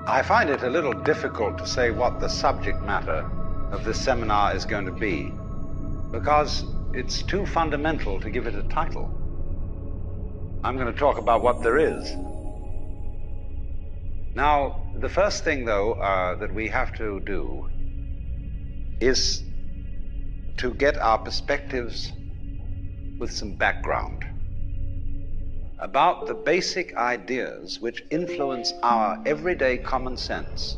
I find it a little difficult to say what the subject matter of this seminar is going to be, because it's too fundamental to give it a title. I'm going to talk about what there is. Now, the first thing, though, that we have to do is to get our perspectives with some background about the basic ideas which influence our everyday common sense,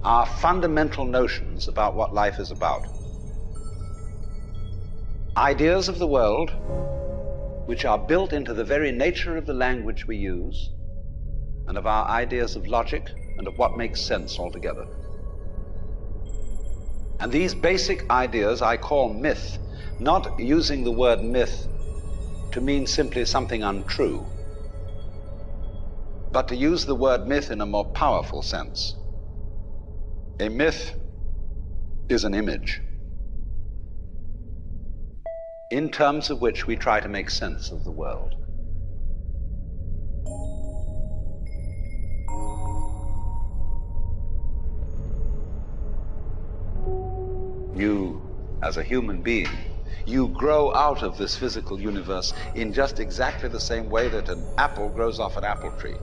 our fundamental notions about what life is about. Ideas of the world which are built into the very nature of the language we use and of our ideas of logic and of what makes sense altogether. And these basic ideas I call myth, not using the word myth to mean simply something untrue, but to use the word myth in a more powerful sense. A myth is an image in terms of which we try to make sense of the world. You, as a human being, you grow out of this physical universe in just exactly the same way that an apple grows off an apple tree.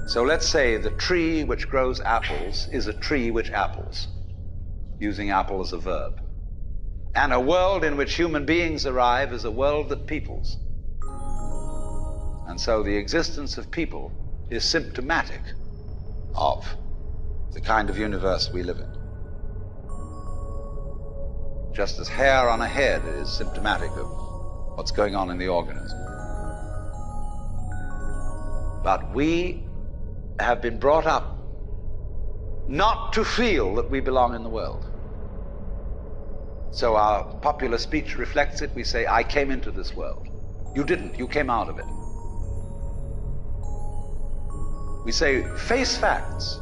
So let's say the tree which grows apples is a tree which apples, using apple as a verb. And a world in which human beings arrive is a world that peoples. And so the existence of people is symptomatic of the kind of universe we live in. Just as hair on a head is symptomatic of what's going on in the organism. But we have been brought up not to feel that we belong in the world. So our popular speech reflects it. We say, I came into this world. You didn't, you came out of it. We say, face facts.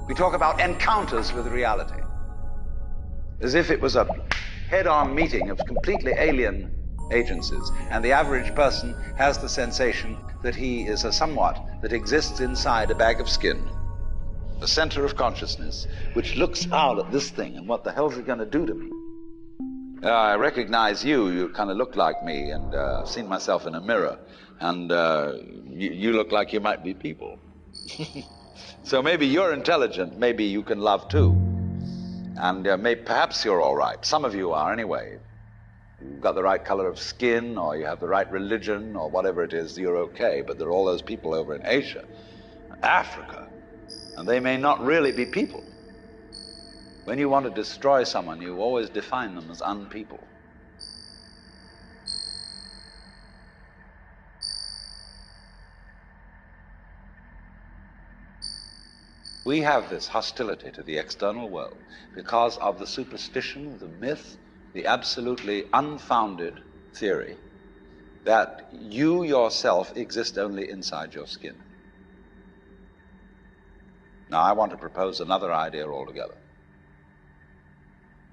We talk about encounters with reality, as if it was a head-on meeting of completely alien agencies, and the average person has the sensation that he is a somewhat that exists inside a bag of skin, a center of consciousness, which looks out at this thing, and what the hell's it going to do to me? I recognize you, you kind of look like me, and I've seen myself in a mirror, and you look like you might be people. So maybe you're intelligent, maybe you can love too. And perhaps you're all right. Some of you are anyway. You've got the right color of skin, or you have the right religion, or whatever it is, you're okay. But there are all those people over in Asia, Africa, and they may not really be people. When you want to destroy someone, you always define them as unpeople. We have this hostility to the external world because of the superstition, the myth, the absolutely unfounded theory that you yourself exist only inside your skin. Now, I want to propose another idea altogether.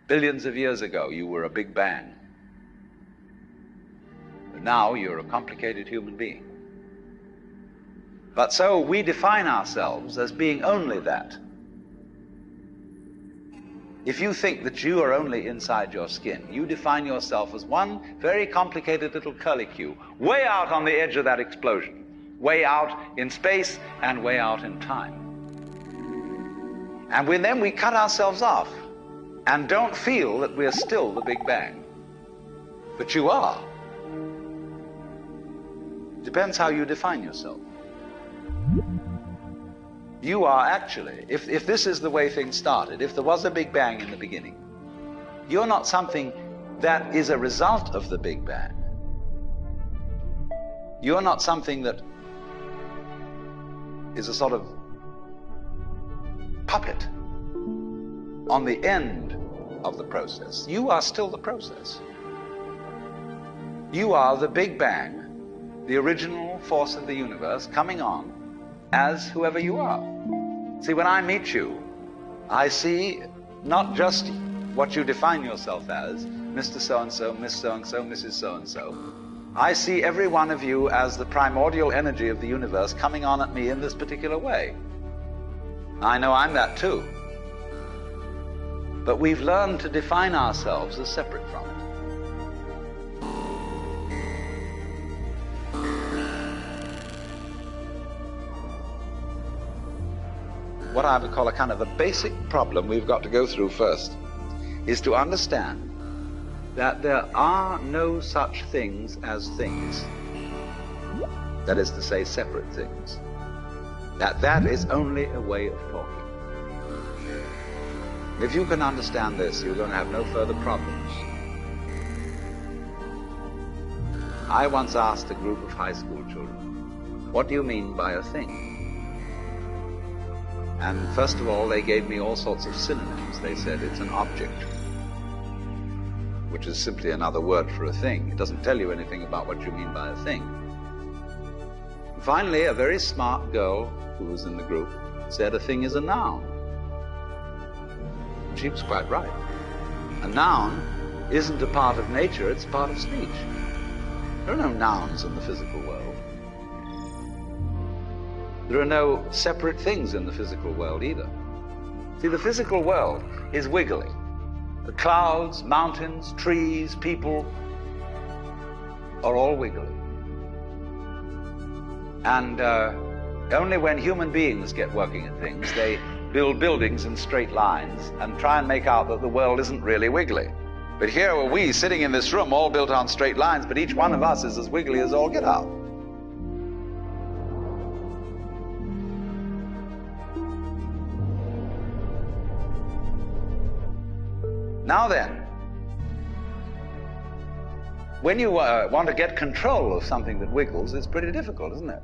Billions of years ago, you were a big bang. But now you're a complicated human being. But so we define ourselves as being only that. If you think that you are only inside your skin, you define yourself as one very complicated little curlicue, way out on the edge of that explosion, way out in space and way out in time. And then we cut ourselves off and don't feel that we're still the Big Bang. But you are. Depends how you define yourself. You are actually, if this is the way things started, if there was a Big Bang in the beginning, you're not something that is a result of the Big Bang. You're not something that is a sort of puppet on the end of the process. You are still the process. You are the Big Bang, the original force of the universe coming on as whoever you are. See, when I meet you, I see not just what you define yourself as, Mr. So-and-so, Miss So-and-so, Mrs. So-and-so, I see every one of you as the primordial energy of the universe coming on at me in this particular way. I know I'm that too. But we've learned to define ourselves as separate from it. What I would call a kind of a basic problem we've got to go through first is to understand that there are no such things as things. That is to say, separate things. That is only a way of talking. If you can understand this, you're going to have no further problems. I once asked a group of high school children, what do you mean by a thing? And first of all, they gave me all sorts of synonyms. They said it's an object, which is simply another word for a thing. It doesn't tell you anything about what you mean by a thing. And finally, a very smart girl who was in the group said a thing is a noun. She was quite right. A noun isn't a part of nature, it's a part of speech. There are no nouns in the physical world. There are no separate things in the physical world either. See, the physical world is wiggly. The clouds, mountains, trees, people are all wiggly. And only when human beings get working at things, they build buildings in straight lines and try and make out that the world isn't really wiggly. But here are we sitting in this room all built on straight lines, but each one of us is as wiggly as all get out. Now then, when you want to get control of something that wiggles, it's pretty difficult, isn't it?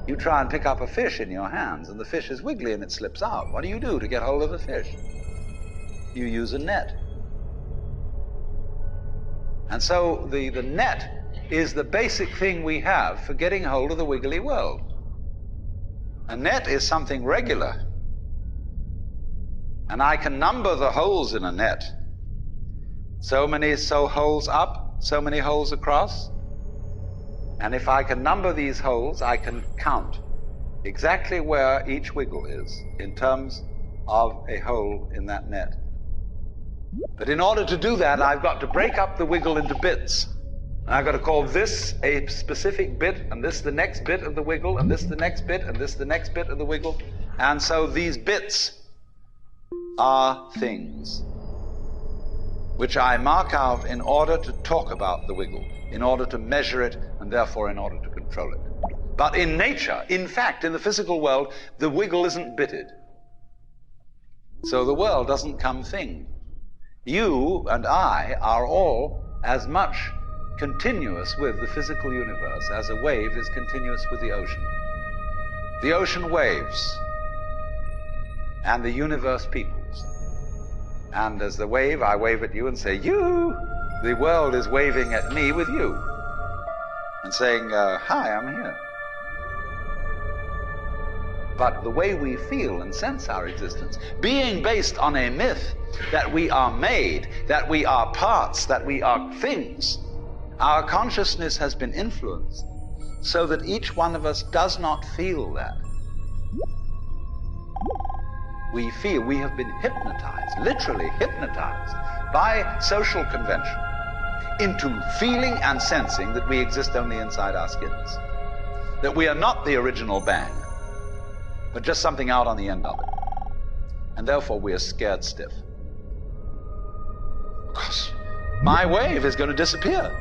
You try and pick up a fish in your hands, and the fish is wiggly and it slips out. What do you do to get hold of the fish? You use a net. And so the net is the basic thing we have for getting hold of the wiggly world. A net is something regular. And I can number the holes in a net. So many holes up, so many holes across. And if I can number these holes, I can count exactly where each wiggle is in terms of a hole in that net. But in order to do that, I've got to break up the wiggle into bits. And I've got to call this a specific bit, and this the next bit of the wiggle, and this the next bit, and this the next bit of the wiggle. And so these bits are things which I mark out in order to talk about the wiggle, in order to measure it, and therefore in order to control it. But in nature, in fact, in the physical world, the wiggle isn't bitted. So the world doesn't come thing. You and I are all as much continuous with the physical universe as a wave is continuous with the ocean. The ocean waves, and the universe peoples. And as the wave, I wave at you and say, you! The world is waving at me with you. And saying, hi, I'm here. But the way we feel and sense our existence, being based on a myth that we are made, that we are parts, that we are things, our consciousness has been influenced so that each one of us does not feel that. We feel we have been hypnotized, literally hypnotized, by social convention into feeling and sensing that we exist only inside our skins, that we are not the original bang, but just something out on the end of it. And therefore we are scared stiff. Because my wave is going to disappear,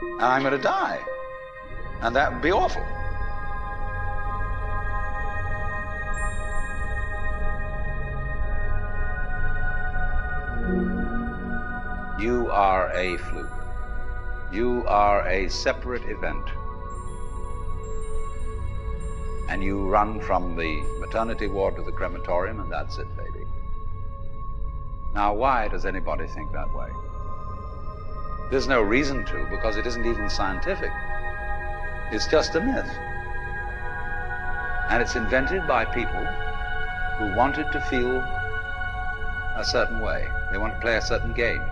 and I'm going to die, and that would be awful. You are a fluke. You are a separate event. And you run from the maternity ward to the crematorium, and that's it, baby. Now, why does anybody think that way? There's no reason to, because it isn't even scientific. It's just a myth. And it's invented by people who wanted to feel a certain way. They want to play a certain game.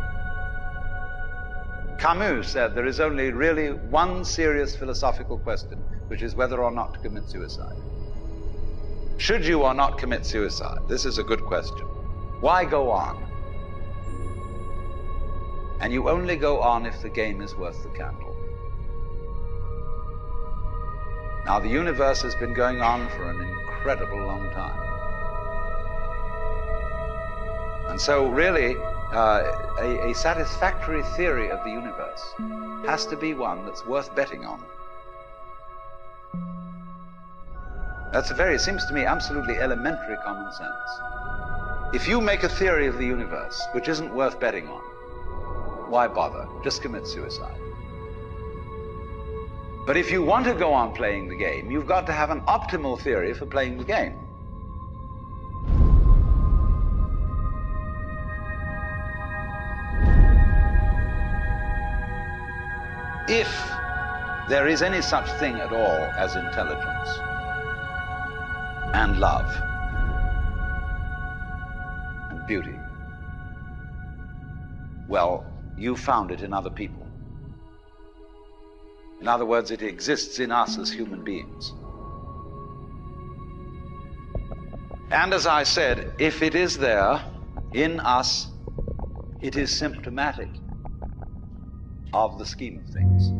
Camus said there is only really one serious philosophical question, which is whether or not to commit suicide. Should you or not commit suicide? This is a good question. Why go on? And you only go on if the game is worth the candle. Now, the universe has been going on for an incredible long time. And so really, a satisfactory theory of the universe has to be one that's worth betting on. Seems to me absolutely elementary common sense. If you make a theory of the universe which isn't worth betting on, why bother? Just commit suicide. But if you want to go on playing the game, you've got to have an optimal theory for playing the game. If there is any such thing at all as intelligence and love and beauty, well, you found it in other people. In other words, it exists in us as human beings. And as I said, if it is there in us, it is symptomatic of the scheme of things.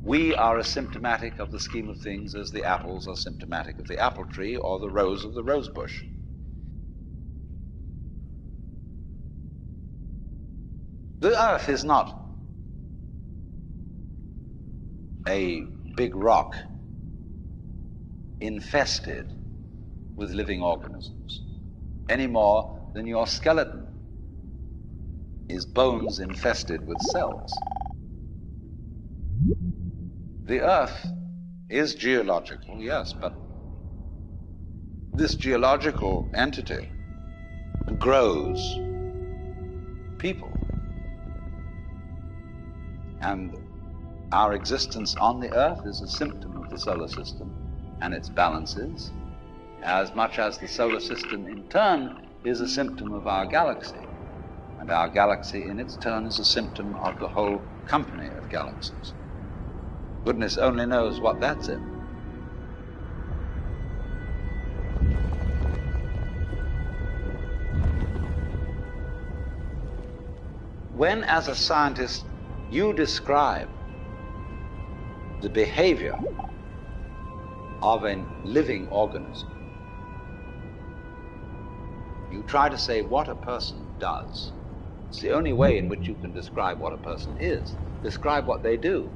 We are as symptomatic of the scheme of things as the apples are symptomatic of the apple tree or the rose of the rose bush. The earth is not a big rock infested with living organisms, any more than your skeleton is bones infested with cells. The earth is geological, yes, but this geological entity grows people. And our existence on the earth is a symptom of the solar system and its balances, as much as the solar system in turn is a symptom of our galaxy. And our galaxy in its turn is a symptom of the whole company of galaxies. Goodness only knows what that's in. When, as a scientist, you describe the behavior of a living organism, you try to say what a person does. It's the only way in which you can describe what a person is. Describe what they do.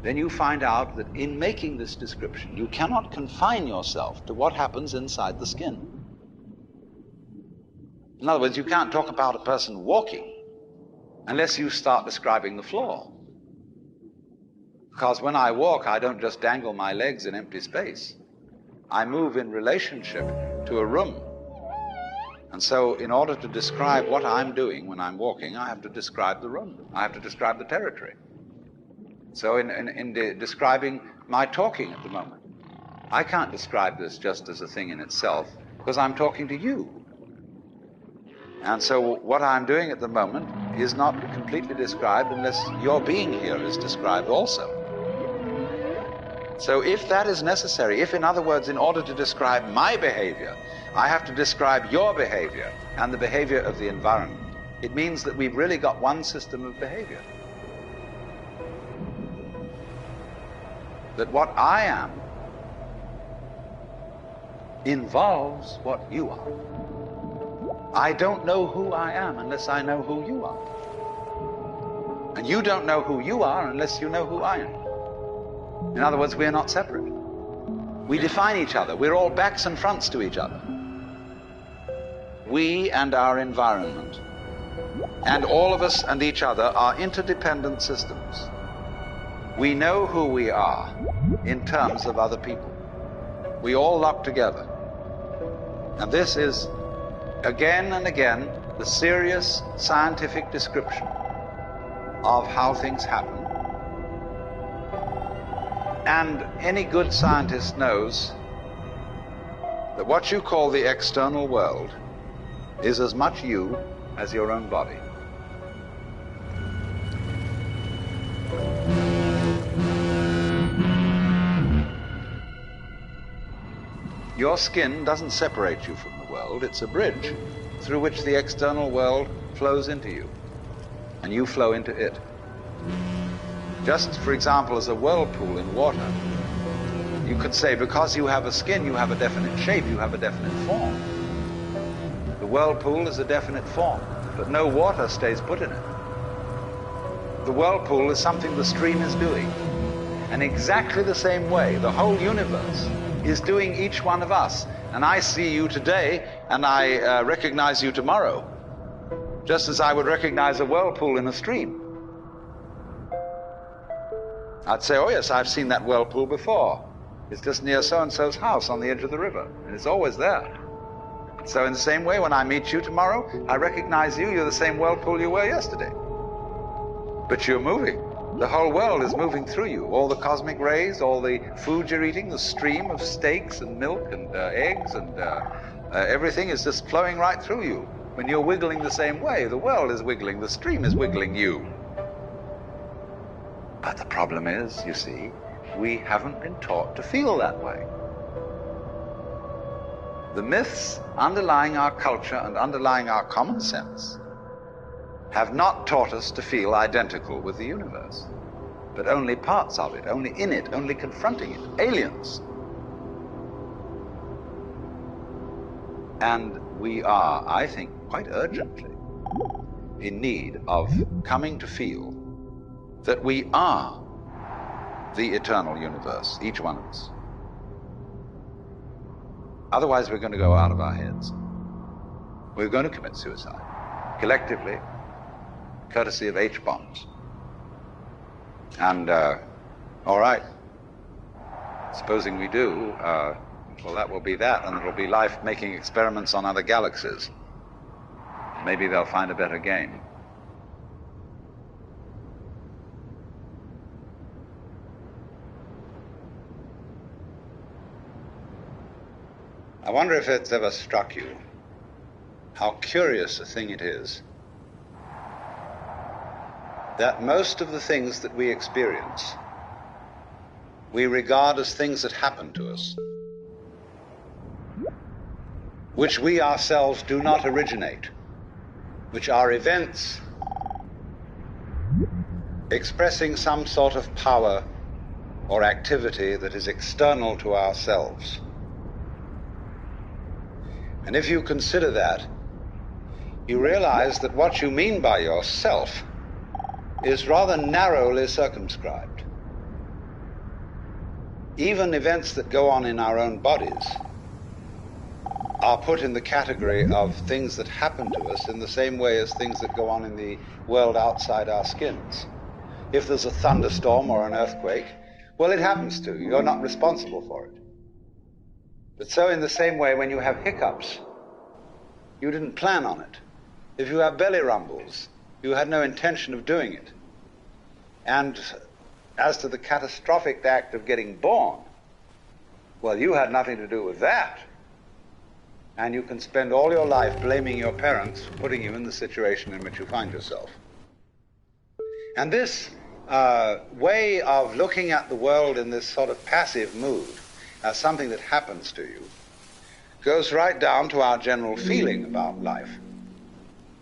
Then you find out that in making this description, you cannot confine yourself to what happens inside the skin. In other words, you can't talk about a person walking unless you start describing the floor. Because when I walk, I don't just dangle my legs in empty space. I move in relationship to a room. And so in order to describe what I'm doing when I'm walking, I have to describe the room. I have to describe the territory. So in describing my talking at the moment, I can't describe this just as a thing in itself, because I'm talking to you. And so what I'm doing at the moment is not completely described unless your being here is described also. So if that is necessary, if, in other words, in order to describe my behavior, I have to describe your behavior and the behavior of the environment, it means that we've really got one system of behavior. That what I am involves what you are. I don't know who I am unless I know who you are. And you don't know who you are unless you know who I am. In other words, we're not separate. We define each other. We're all backs and fronts to each other. We and our environment, and all of us and each other, are interdependent systems. We know who we are in terms of other people. We all lock together. And this is, again and again, the serious scientific description of how things happen. And any good scientist knows that what you call the external world is as much you as your own body. Your skin doesn't separate you from the world. It's a bridge through which the external world flows into you, and you flow into it. Just, for example, as a whirlpool in water, you could say because you have a skin, you have a definite shape, you have a definite form. The whirlpool is a definite form, but no water stays put in it. The whirlpool is something the stream is doing. And exactly the same way, the whole universe is doing each one of us. And I see you today, and I recognize you tomorrow, just as I would recognize a whirlpool in a stream. I'd say, oh yes, I've seen that whirlpool before. It's just near so-and-so's house on the edge of the river, and it's always there. So in the same way, when I meet you tomorrow, I recognize you. You're the same whirlpool you were yesterday. But you're moving. The whole world is moving through you. All the cosmic rays, all the food you're eating, the stream of steaks and milk and eggs and everything is just flowing right through you. When you're wiggling the same way, the world is wiggling, the stream is wiggling you. But the problem is, you see, we haven't been taught to feel that way. The myths underlying our culture and underlying our common sense have not taught us to feel identical with the universe, but only parts of it, only in it, only confronting it, aliens. And we are, I think, quite urgently in need of coming to feel that we are the eternal universe, each one of us. Otherwise, we're going to go out of our heads. We're going to commit suicide, collectively, courtesy of H-bombs. And, all right, supposing we do, well, that will be that, and it'll be life making experiments on other galaxies. Maybe they'll find a better game. I wonder if it's ever struck you how curious a thing it is that most of the things that we experience, we regard as things that happen to us, which we ourselves do not originate, which are events expressing some sort of power or activity that is external to ourselves. And if you consider that, you realize that what you mean by yourself is rather narrowly circumscribed. Even events that go on in our own bodies are put in the category of things that happen to us in the same way as things that go on in the world outside our skins. If there's a thunderstorm or an earthquake, well, it happens to you. You're not responsible for it. But so in the same way, when you have hiccups, you didn't plan on it. If you have belly rumbles, you had no intention of doing it. And as to the catastrophic act of getting born, well, you had nothing to do with that. And you can spend all your life blaming your parents for putting you in the situation in which you find yourself. And this way of looking at the world in this sort of passive mood, as something that happens to you, goes right down to our general feeling about life.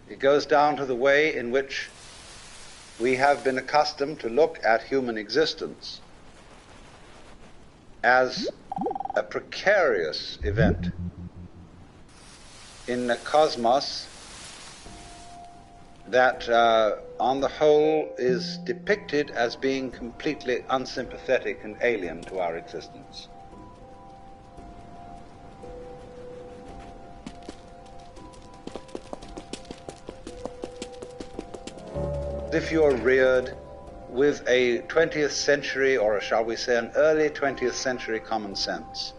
It goes down to the way in which we have been accustomed to look at human existence as a precarious event in a cosmos that, on the whole, is depicted as being completely unsympathetic and alien to our existence. If you're reared with a 20th century, or shall we say an early 20th century common sense,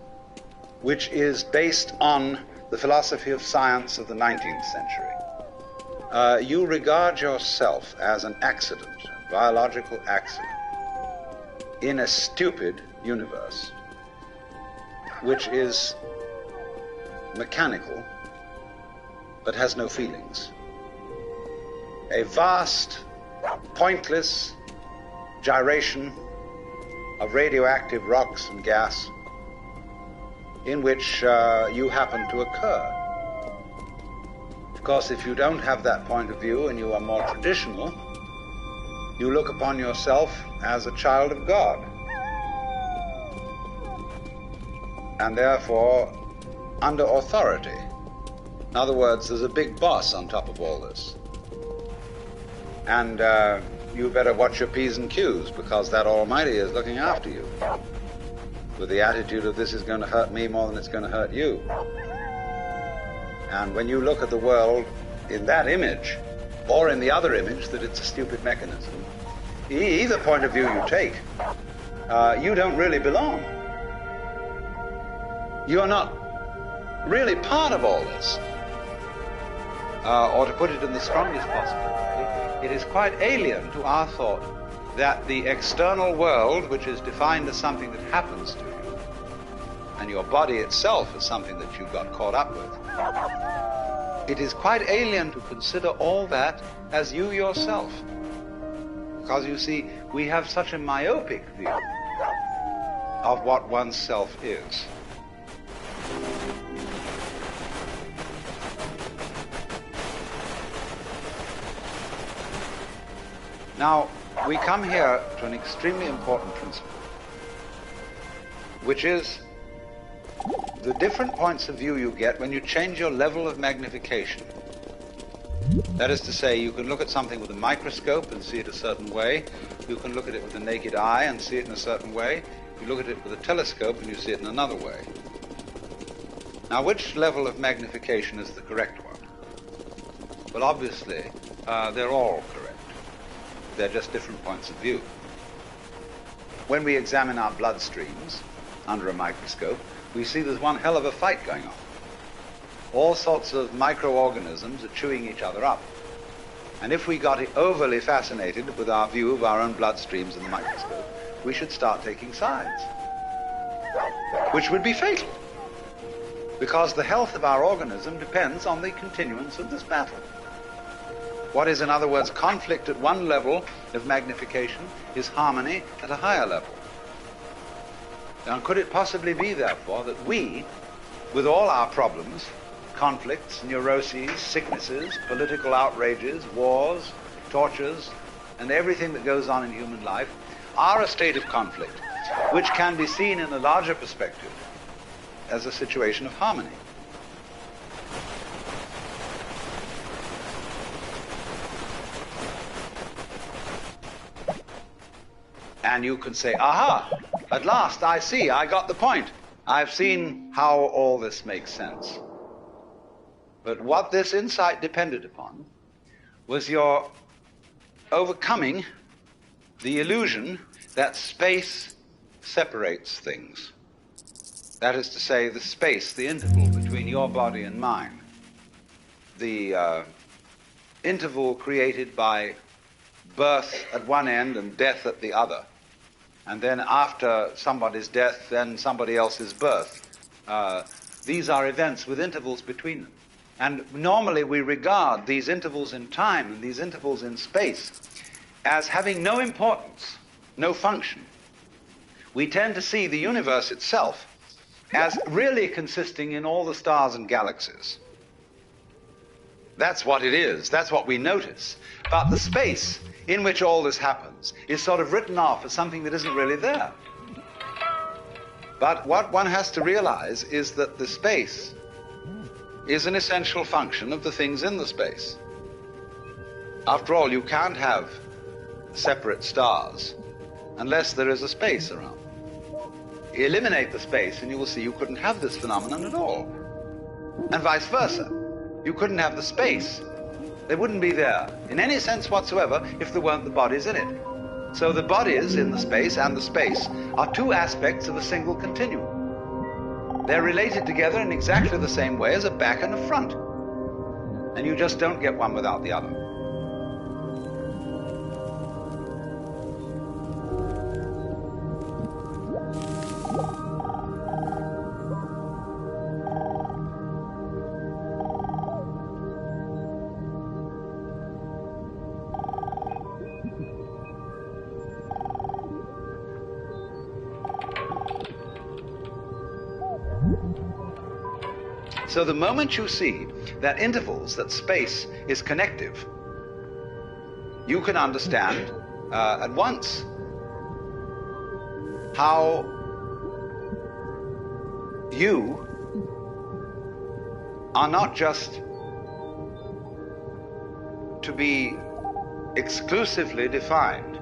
which is based on the philosophy of science of the 19th century, you regard yourself as an accident, a biological accident, in a stupid universe, which is mechanical, but has no feelings. A vast, pointless gyration of radioactive rocks and gas in which you happen to occur. Of course, if you don't have that point of view and you are more traditional, you look upon yourself as a child of God, and therefore under authority. In other words, there's a big boss on top of all this. And you better watch your P's and Q's, because that Almighty is looking after you, with the attitude of this is going to hurt me more than it's going to hurt you. And when you look at the world in that image, or in the other image that it's a stupid mechanism, either point of view you take, you don't really belong. You are not really part of all this. Or to put it in the strongest possible way, it is quite alien to our thought that the external world, which is defined as something that happens to you, and your body itself is something that you got caught up with, it is quite alien to consider all that as you yourself. Because you see, we have such a myopic view of what oneself is. Now, we come here to an extremely important principle, which is the different points of view you get when you change your level of magnification. That is to say, you can look at something with a microscope and see it a certain way. You can look at it with the naked eye and see it in a certain way. You look at it with a telescope and you see it in another way. Now, which level of magnification is the correct one? Well, obviously, they're all correct. They're just different points of view. When we examine our bloodstreams under a microscope, we see there's one hell of a fight going on. All sorts of microorganisms are chewing each other up. And if we got overly fascinated with our view of our own bloodstreams in the microscope, we should start taking sides, which would be fatal, because the health of our organism depends on the continuance of this battle. What is, in other words, conflict at one level of magnification is harmony at a higher level. Now, could it possibly be, therefore, that we, with all our problems, conflicts, neuroses, sicknesses, political outrages, wars, tortures, and everything that goes on in human life, are a state of conflict, which can be seen in a larger perspective as a situation of harmony? And you can say, aha, at last I see, I got the point. I've seen how all this makes sense. But what this insight depended upon was your overcoming the illusion that space separates things. That is to say, the space, the interval between your body and mine. The interval created by birth at one end and death at the other. And then after somebody's death, then somebody else's birth. These are events with intervals between them. And normally we regard these intervals in time and these intervals in space as having no importance, no function. We tend to see the universe itself as really consisting in all the stars and galaxies. That's what it is. That's what we notice. But the space in which all this happens is sort of written off as something that isn't really there. But what one has to realize is that the space is an essential function of the things in the space. After all, you can't have separate stars unless there is a space around. Eliminate the space and you will see you couldn't have this phenomenon at all. And vice versa. You couldn't have the space. They wouldn't be there in any sense whatsoever if there weren't the bodies in it. So the bodies in the space and the space are two aspects of a single continuum. They're related together in exactly the same way as a back and a front. And you just don't get one without the other. So the moment you see that intervals, that space is connective, you can understand at once how you are not just to be exclusively defined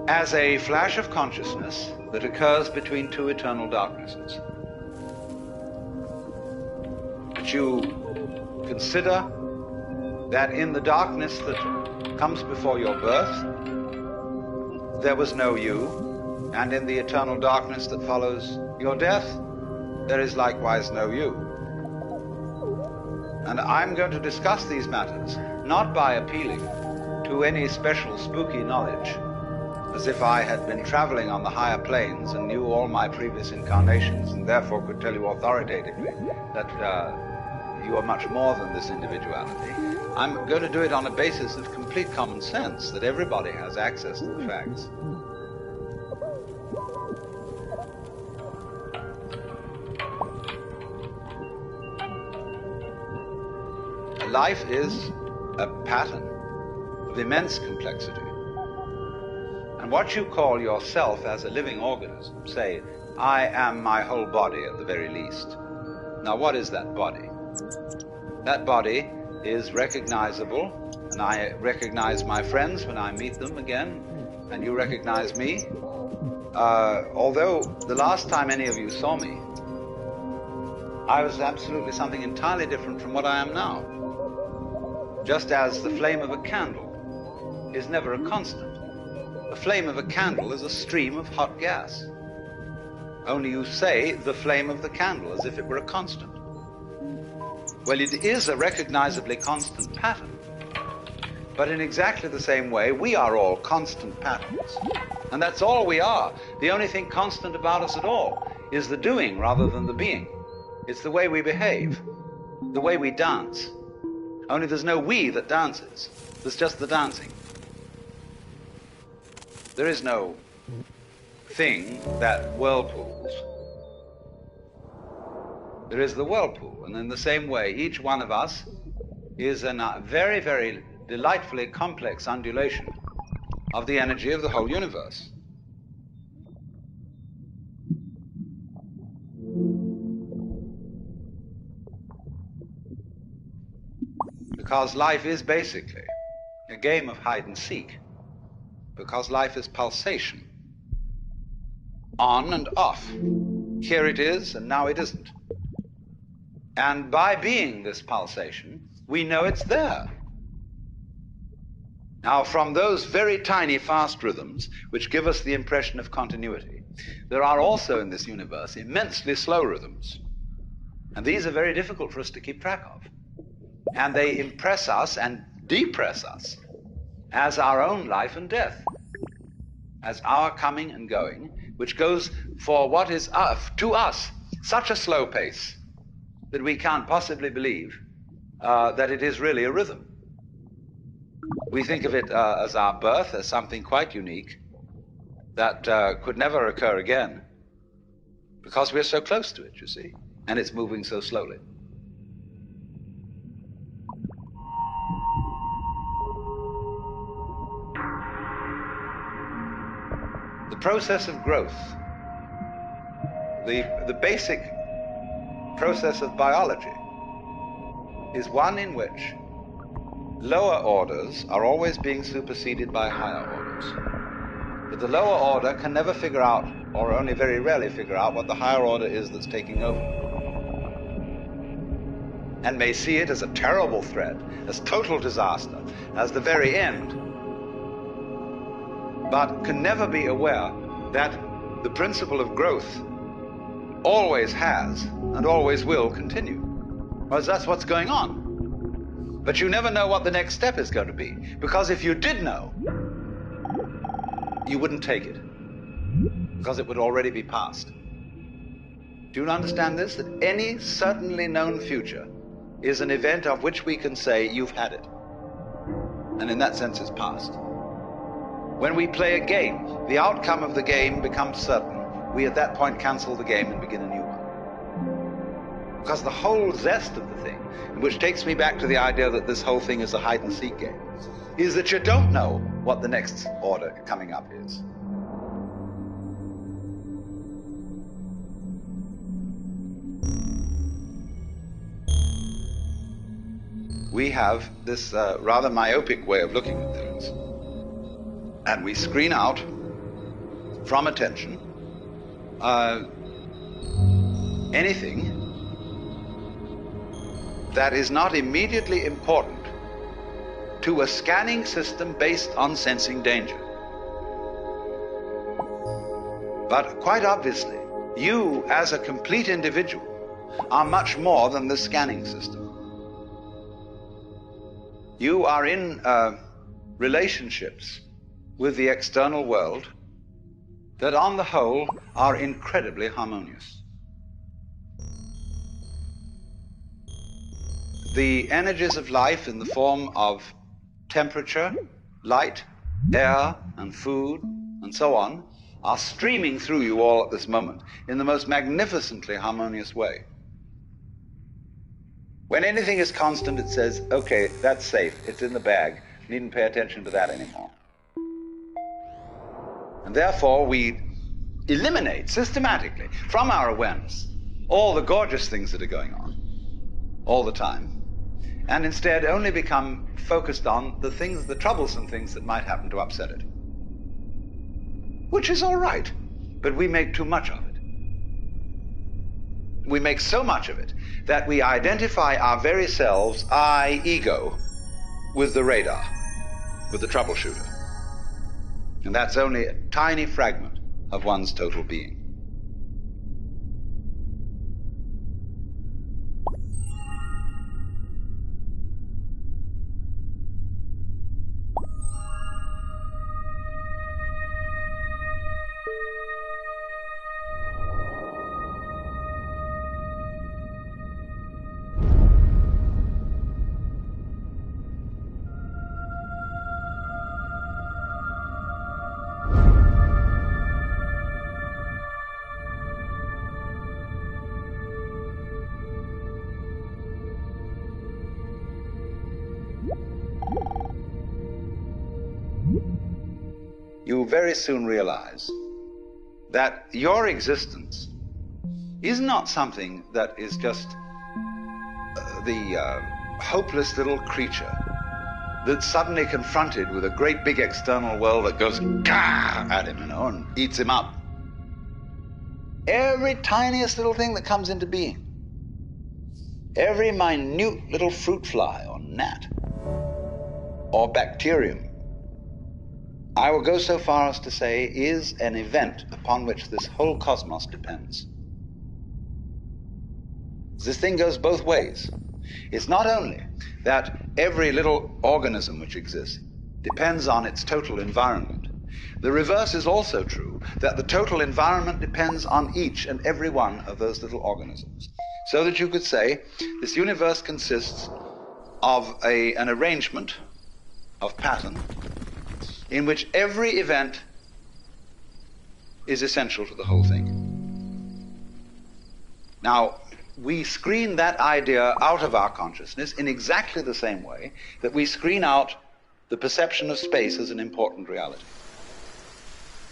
as a flash of consciousness that occurs between two eternal darknesses. But you consider that in the darkness that comes before your birth, there was no you, and in the eternal darkness that follows your death, there is likewise no you. And I'm going to discuss these matters not by appealing to any special spooky knowledge, as if I had been traveling on the higher planes and knew all my previous incarnations and therefore could tell you authoritatively that you are much more than this individuality. I'm going to do it on a basis of complete common sense, that everybody has access to the facts. Life is a pattern of immense complexity. And what you call yourself as a living organism, say, I am my whole body at the very least. Now, what is that body? That body is recognizable, and I recognize my friends when I meet them again, and you recognize me. Although the last time any of you saw me, I was absolutely something entirely different from what I am now. Just as the flame of a candle is never a constant. The flame of a candle is a stream of hot gas. Only you say the flame of the candle as if it were a constant. Well, it is a recognizably constant pattern. But in exactly the same way, we are all constant patterns. And that's all we are. The only thing constant about us at all is the doing rather than the being. It's the way we behave, the way we dance. Only there's no we that dances. There's just the dancing. There is no thing that whirlpools. There is the whirlpool. And in the same way, each one of us is a very, very delightfully complex undulation of the energy of the whole universe. Because life is basically a game of hide and seek. Because life is pulsation. On and off. Here it is, and now it isn't. And by being this pulsation, we know it's there. Now, from those very tiny fast rhythms, which give us the impression of continuity, there are also in this universe immensely slow rhythms. And these are very difficult for us to keep track of. And they impress us and depress us as our own life and death, as our coming and going, which goes for what is to us such a slow pace that we can't possibly believe that it is really a rhythm. We think of it as our birth, as something quite unique that could never occur again, because we're so close to it, you see, and it's moving so slowly. The process of growth, the basic process of biology, is one in which lower orders are always being superseded by higher orders. But the lower order can never figure out, or only very rarely figure out, what the higher order is that's taking over. And may see it as a terrible threat, as total disaster, as the very end, but can never be aware that the principle of growth always has and always will continue. Because that's what's going on. But you never know what the next step is going to be. Because if you did know, you wouldn't take it. Because it would already be past. Do you understand this? That any certainly known future is an event of which we can say, you've had it. And in that sense, it's past. When we play a game, the outcome of the game becomes certain. We at that point cancel the game and begin a new one. Because the whole zest of the thing, which takes me back to the idea that this whole thing is a hide-and-seek game, is that you don't know what the next order coming up is. We have this rather myopic way of looking at things, and we screen out from attention anything that is not immediately important to a scanning system based on sensing danger. But quite obviously, you as a complete individual are much more than the scanning system. You are in relationships with the external world that on the whole are incredibly harmonious. The energies of life in the form of temperature, light, air, and food, and so on, are streaming through you all at this moment in the most magnificently harmonious way. When anything is constant, it says, okay, that's safe, it's in the bag, needn't pay attention to that anymore. And therefore, we eliminate systematically from our awareness all the gorgeous things that are going on all the time, and instead only become focused on the things, the troublesome things that might happen to upset it. Which is all right, but we make too much of it. We make so much of it that we identify our very selves, I, ego, with the radar, with the troubleshooter. And that's only a tiny fragment of one's total being. You very soon realize that your existence is not something that is just the hopeless little creature that's suddenly confronted with a great big external world that goes gah at him, and eats him up. Every tiniest little thing that comes into being, every minute little fruit fly or gnat or bacterium, I will go so far as to say, is an event upon which this whole cosmos depends. This thing goes both ways. It's not only that every little organism which exists depends on its total environment. The reverse is also true, that the total environment depends on each and every one of those little organisms. So that you could say, this universe consists of an arrangement of pattern in which every event is essential to the whole thing. Now, we screen that idea out of our consciousness in exactly the same way that we screen out the perception of space as an important reality.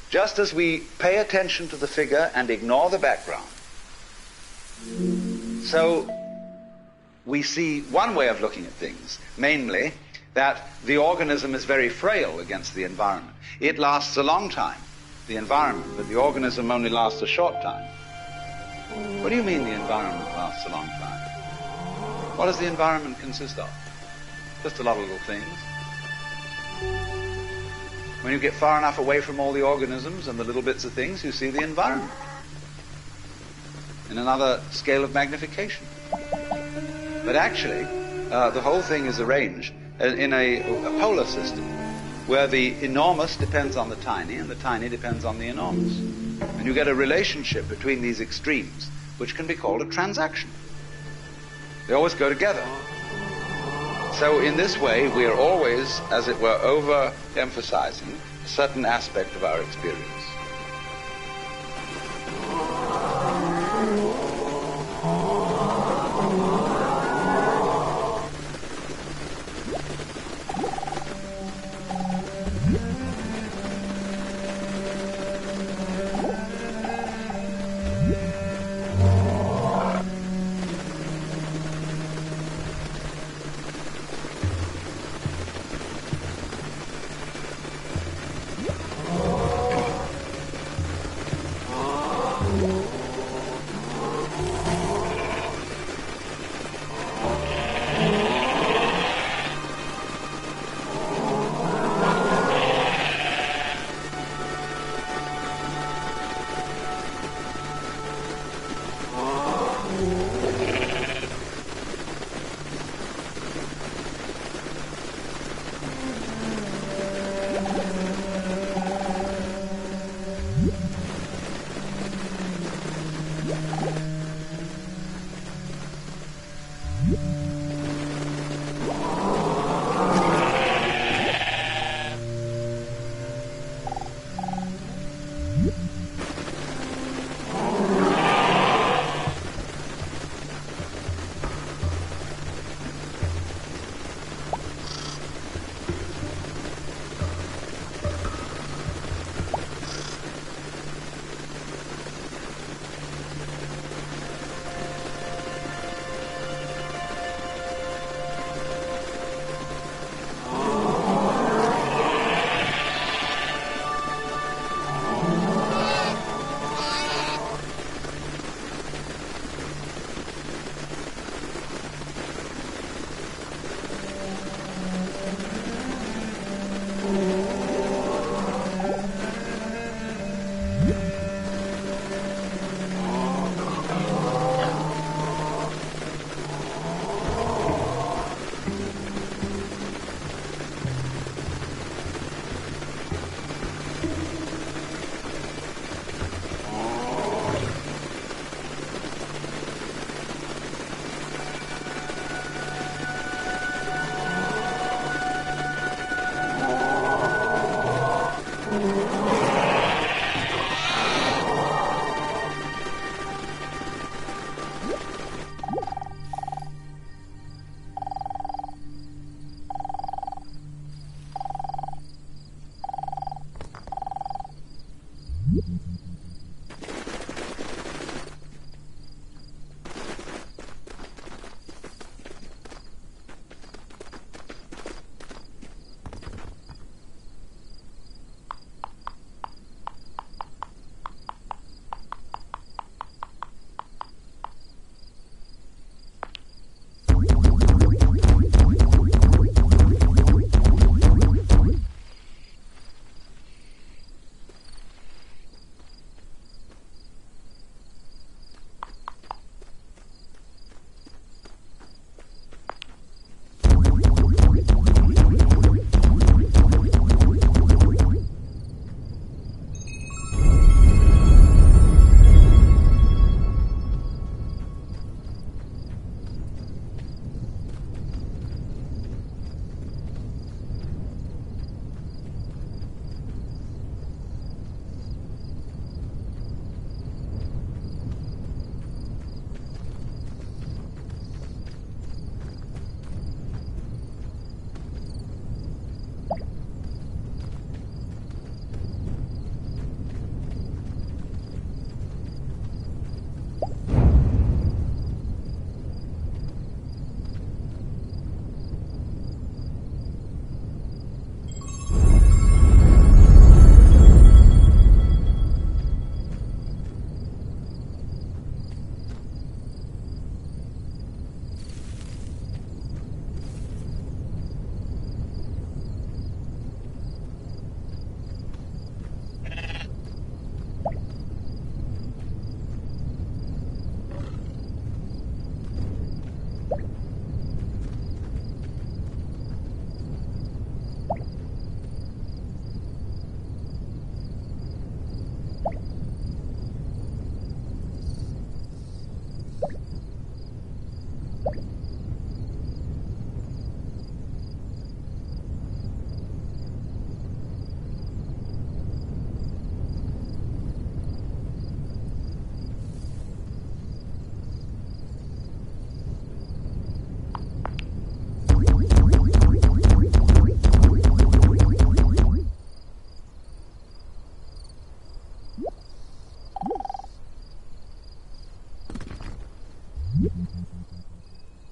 Just as we pay attention to the figure and ignore the background, so we see one way of looking at things, mainly that the organism is very frail against the environment. It lasts a long time, the environment, but the organism only lasts a short time. What do you mean the environment lasts a long time? What does the environment consist of? Just a lot of little things. When you get far enough away from all the organisms and the little bits of things, you see the environment in another scale of magnification. But actually, the whole thing is arranged in a polar system where the enormous depends on the tiny and the tiny depends on the enormous. And you get a relationship between these extremes, which can be called a transaction. They always go together. So in this way, we are always, as it were, overemphasizing a certain aspect of our experience.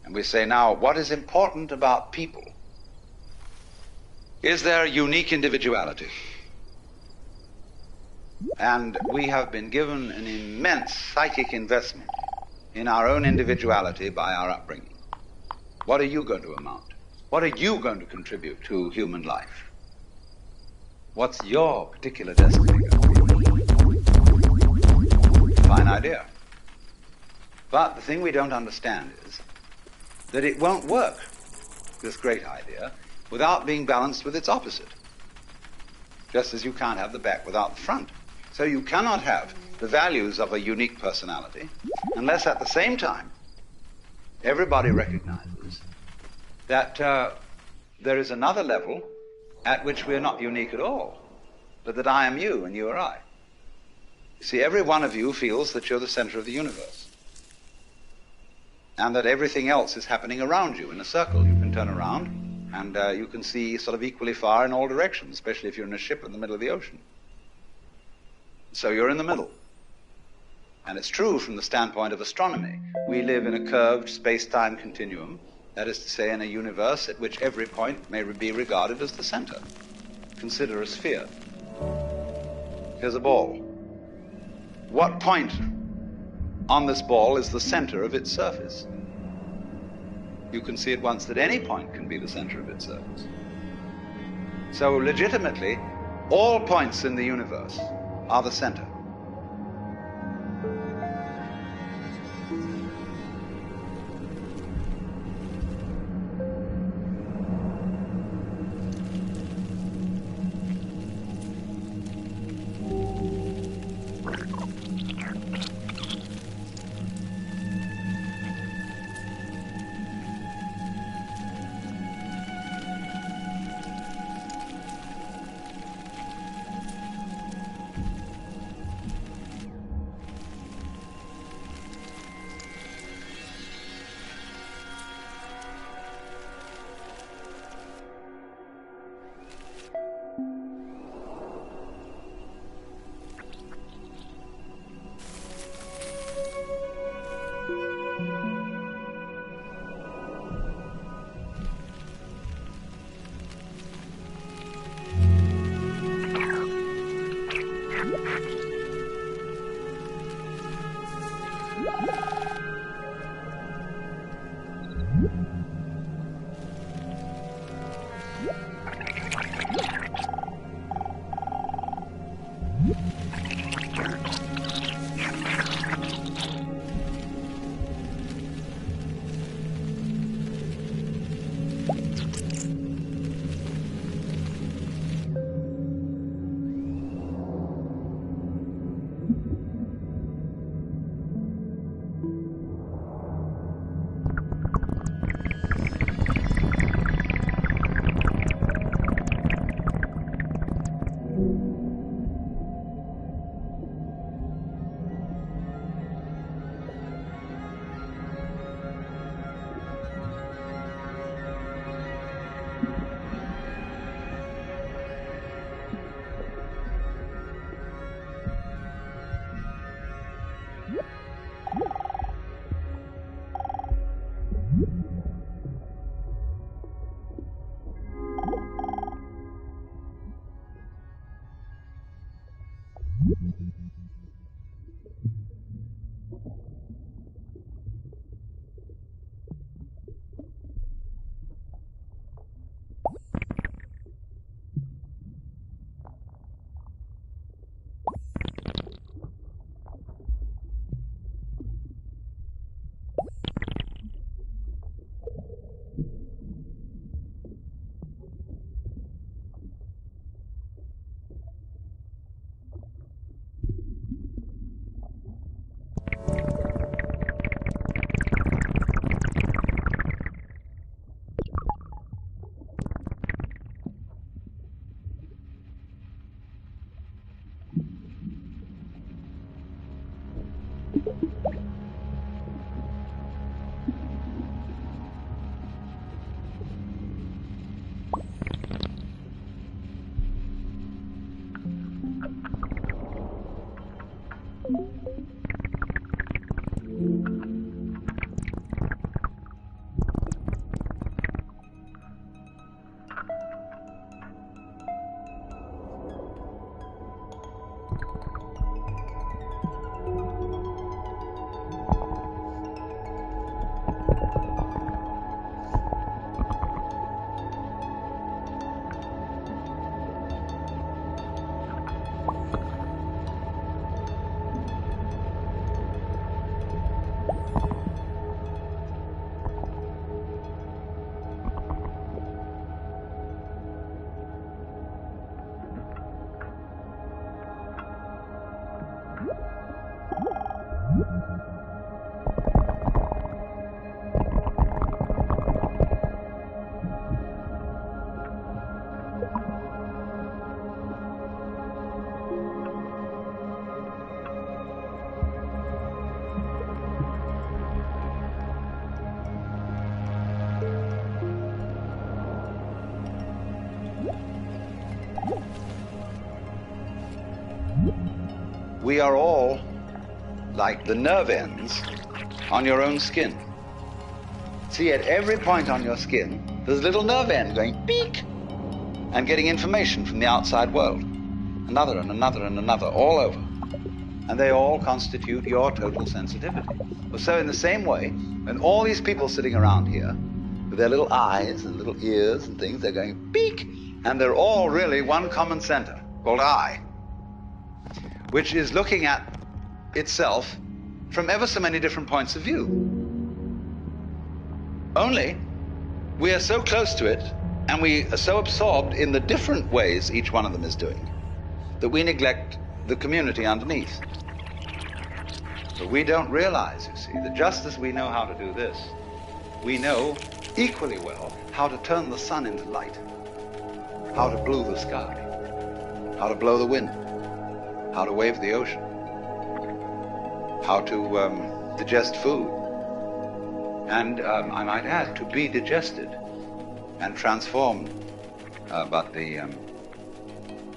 And we say now, what is important about people is their unique individuality. And we have been given an immense psychic investment in our own individuality by our upbringing. What are you going to amount? What are you going to contribute to human life? What's your particular destiny going to be? Fine idea. But the thing we don't understand is that it won't work, this great idea, without being balanced with its opposite. Just as you can't have the back without the front. So you cannot have the values of a unique personality unless at the same time everybody recognizes that there is another level at which we are not unique at all, but that I am you and you are I. You see, every one of you feels that you're the center of the universe, and that everything else is happening around you in a circle. You can turn around, and you can see sort of equally far in all directions, especially if you're in a ship in the middle of the ocean. So you're in the middle. And it's true from the standpoint of astronomy. We live in a curved space-time continuum, that is to say, in a universe at which every point may be regarded as the center. Consider a sphere. Here's a ball. What point on this ball is the center of its surface? You can see at once that any point can be the center of its surface. So legitimately, all points in the universe are the center. we are all like the nerve ends on your own skin. See, at every point on your skin, there's a little nerve end going beep and getting information from the outside world. Another and another and another, all over. And they all constitute your total sensitivity. So in the same way, when all these people sitting around here, with their little eyes and little ears and things, they're going beep, and they're all really one common center, called I, which is looking at itself from ever so many different points of view. Only, we are so close to it, and we are so absorbed in the different ways each one of them is doing, that we neglect the community underneath. But we don't realize, you see, that just as we know how to do this, we know equally well how to turn the sun into light, how to blue the sky, how to blow the wind, how to wave the ocean, how to digest food, and I might add, to be digested and transformed, but the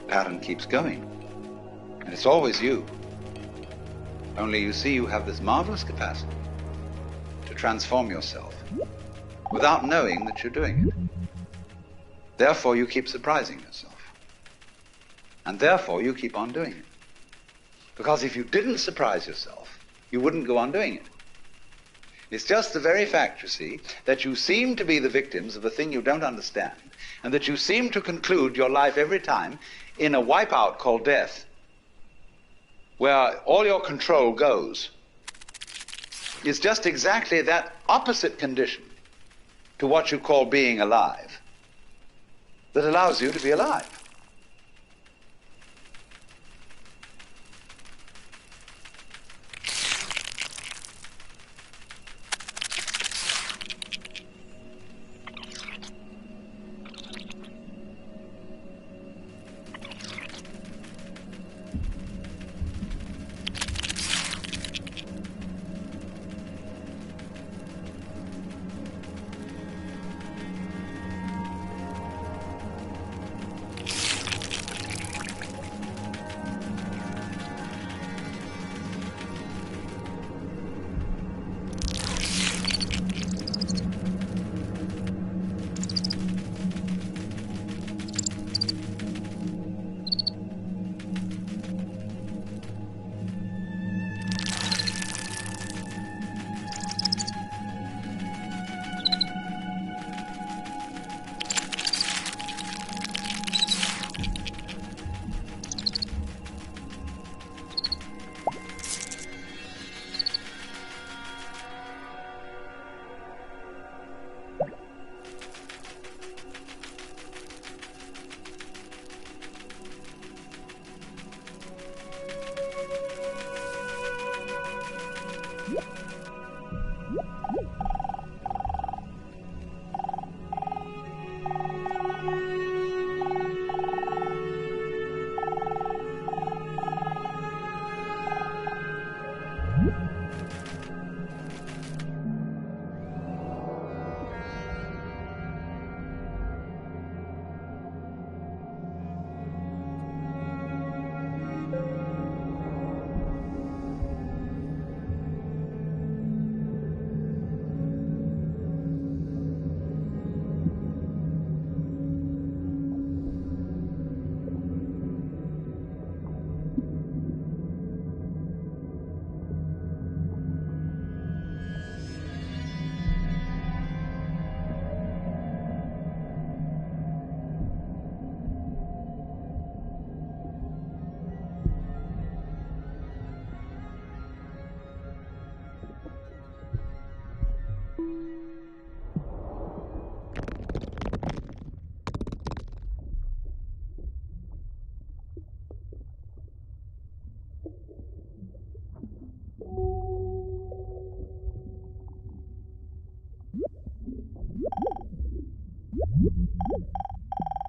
pattern keeps going, and it's always you. Only you see, you have this marvelous capacity to transform yourself without knowing that you're doing it. Therefore, you keep surprising yourself. And therefore, you keep on doing it. Because if you didn't surprise yourself, you wouldn't go on doing it. It's just the very fact, you see, that you seem to be the victims of a thing you don't understand, and that you seem to conclude your life every time in a wipeout called death, where all your control goes. It's just exactly that opposite condition to what you call being alive that allows you to be alive.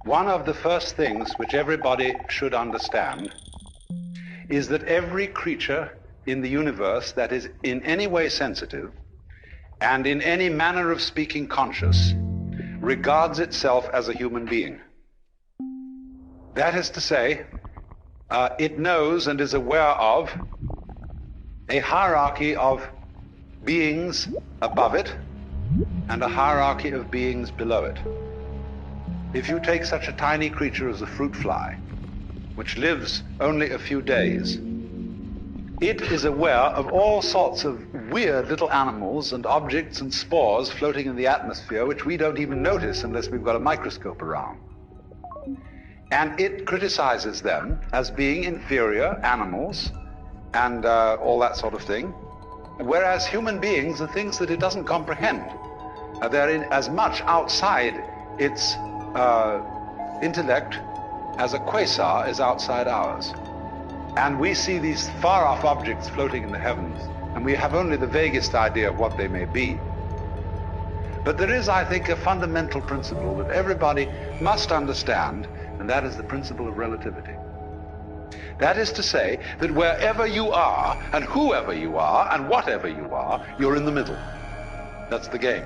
One of the first things which everybody should understand is that every creature in the universe that is in any way sensitive and in any manner of speaking conscious regards itself as a human being. That is to say, it knows and is aware of a hierarchy of beings above it and a hierarchy of beings below it. If you take such a tiny creature as a fruit fly, which lives only a few days, it is aware of all sorts of weird little animals and objects and spores floating in the atmosphere which we don't even notice unless we've got a microscope around. And it criticizes them as being inferior animals and all that sort of thing, whereas human beings are things that it doesn't comprehend. They're in as much outside its intellect as a quasar is outside ours. And we see these far-off objects floating in the heavens, and we have only the vaguest idea of what they may be. But there is, I think, a fundamental principle that everybody must understand, and that is the principle of relativity. That is to say that wherever you are, and whoever you are, and whatever you are, you're in the middle. That's the game.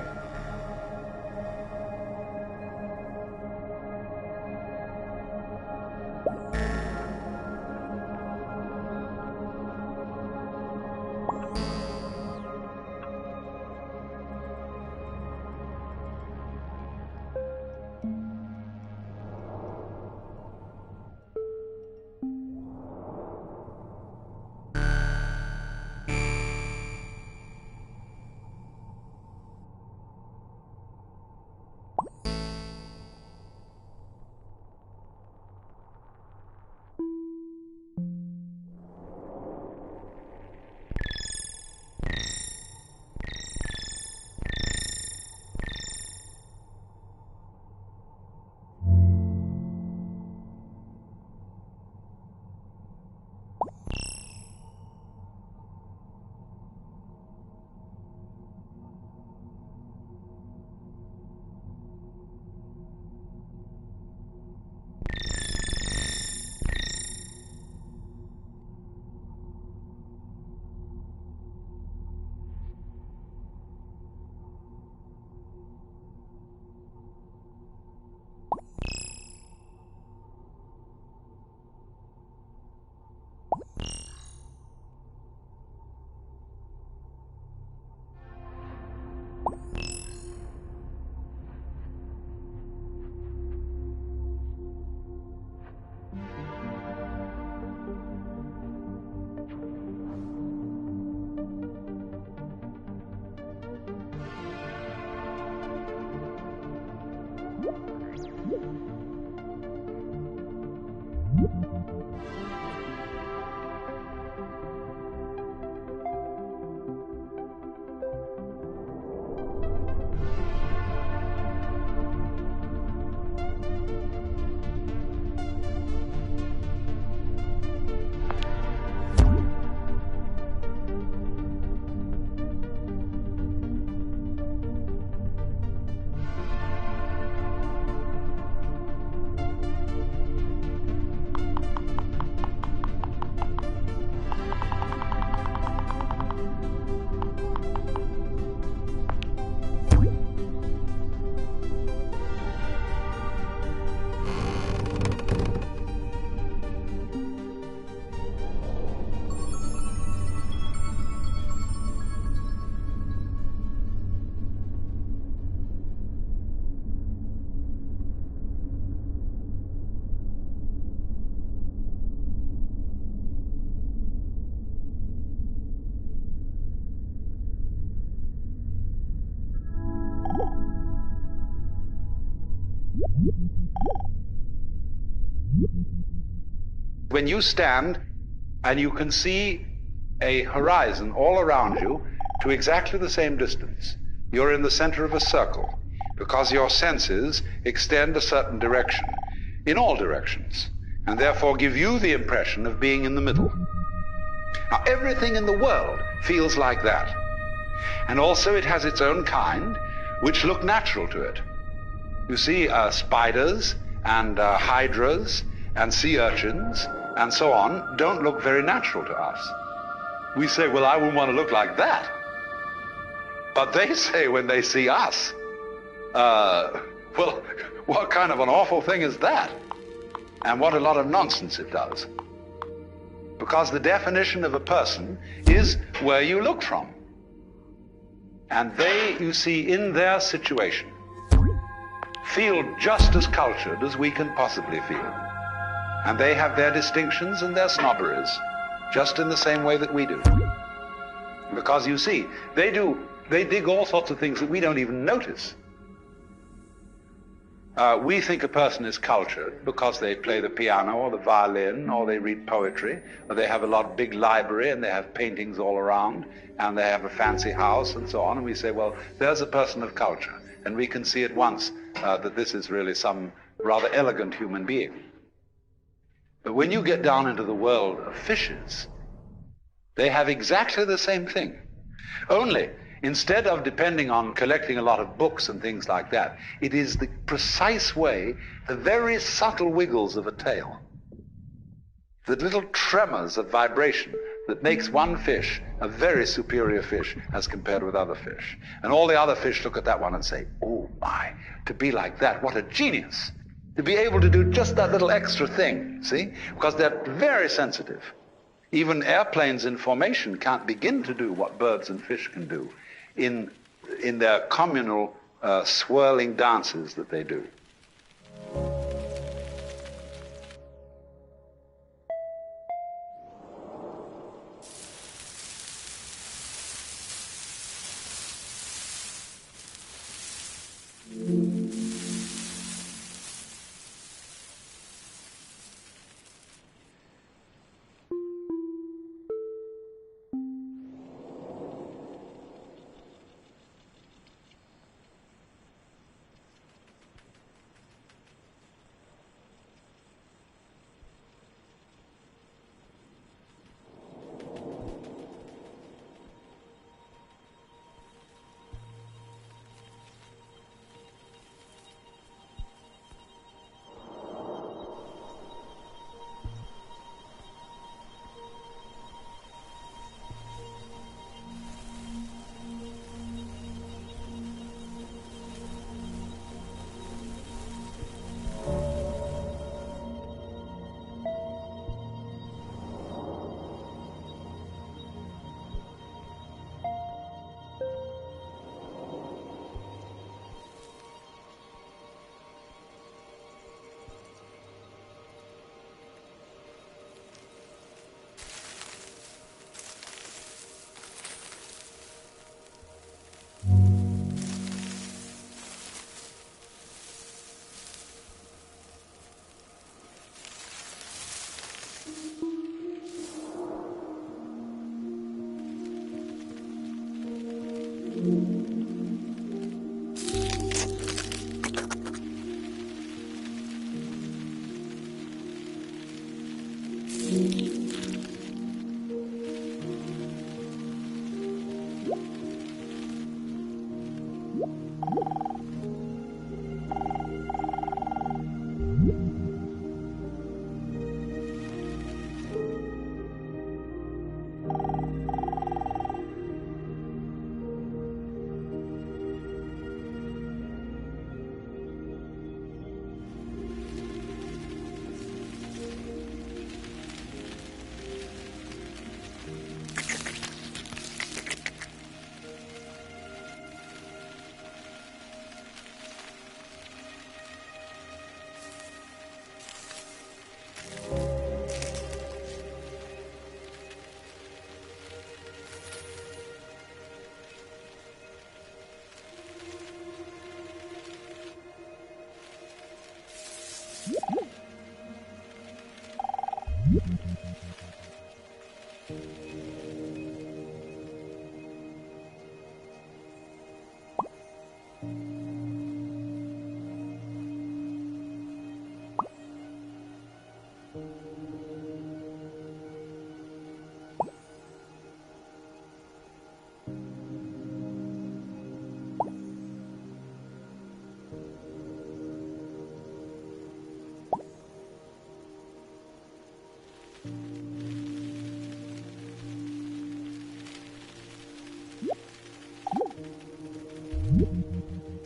When you stand and you can see a horizon all around you to exactly the same distance, you're in the center of a circle because your senses extend a certain direction in all directions and therefore give you the impression of being in the middle. Now, everything in the world feels like that. And also it has its own kind, which look natural to it. You see, spiders and hydras and sea urchins and so on don't look very natural to us. We say, well, I wouldn't want to look like that. But they say when they see us, well, what kind of an awful thing is that? And what a lot of nonsense it does. Because the definition of a person is where you look from. And they, you see, in their situation, feel just as cultured as we can possibly feel. And they have their distinctions and their snobberies, just in the same way that we do. Because you see, they dig all sorts of things that we don't even notice. We think a person is cultured because they play the piano or the violin, or they read poetry, or they have a big library and they have paintings all around, and they have a fancy house and so on, and we say, well, there's a person of culture, and we can see at once that this is really some rather elegant human being. But when you get down into the world of fishes, they have exactly the same thing. Only, instead of depending on collecting a lot of books and things like that, it is the precise way, the very subtle wiggles of a tail, the little tremors of vibration that makes one fish a very superior fish as compared with other fish. And all the other fish look at that one and say, oh my, to be like that, what a genius. To be able to do just that little extra thing, see? Because they're very sensitive. Even airplanes in formation can't begin to do what birds and fish can do in their communal swirling dances that they do.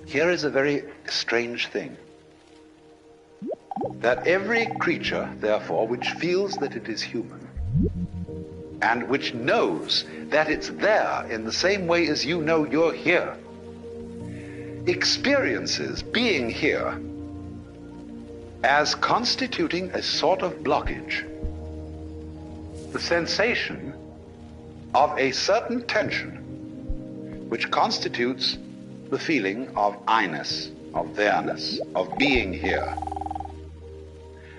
Here is a very strange thing. That every creature, therefore, which feels that it is human, and which knows that it's there in the same way as you know you're here, experiences being here as constituting a sort of blockage, the sensation of a certain tension which constitutes the feeling of I-ness, of there-ness, of being here.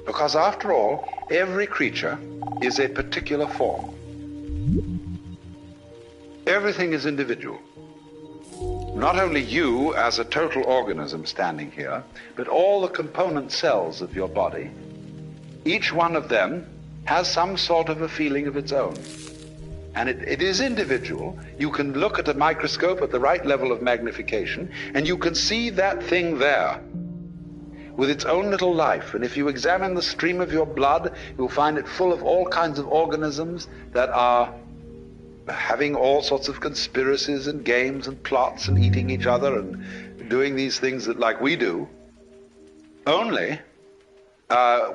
Because after all, every creature is a particular form. Everything is individual. Not only you as a total organism standing here, but all the component cells of your body, each one of them has some sort of a feeling of its own. And it is individual. You can look at a microscope at the right level of magnification, and you can see that thing there with its own little life. And if you examine the stream of your blood, you'll find it full of all kinds of organisms that are having all sorts of conspiracies and games and plots and eating each other and doing these things that like we do. Only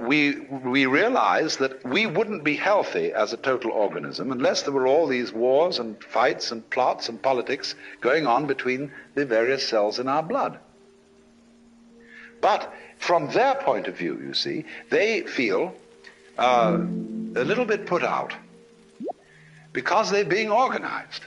we realize that we wouldn't be healthy as a total organism unless there were all these wars and fights and plots and politics going on between the various cells in our blood. But from their point of view, you see, they feel a little bit put out because they're being organized.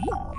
Hey!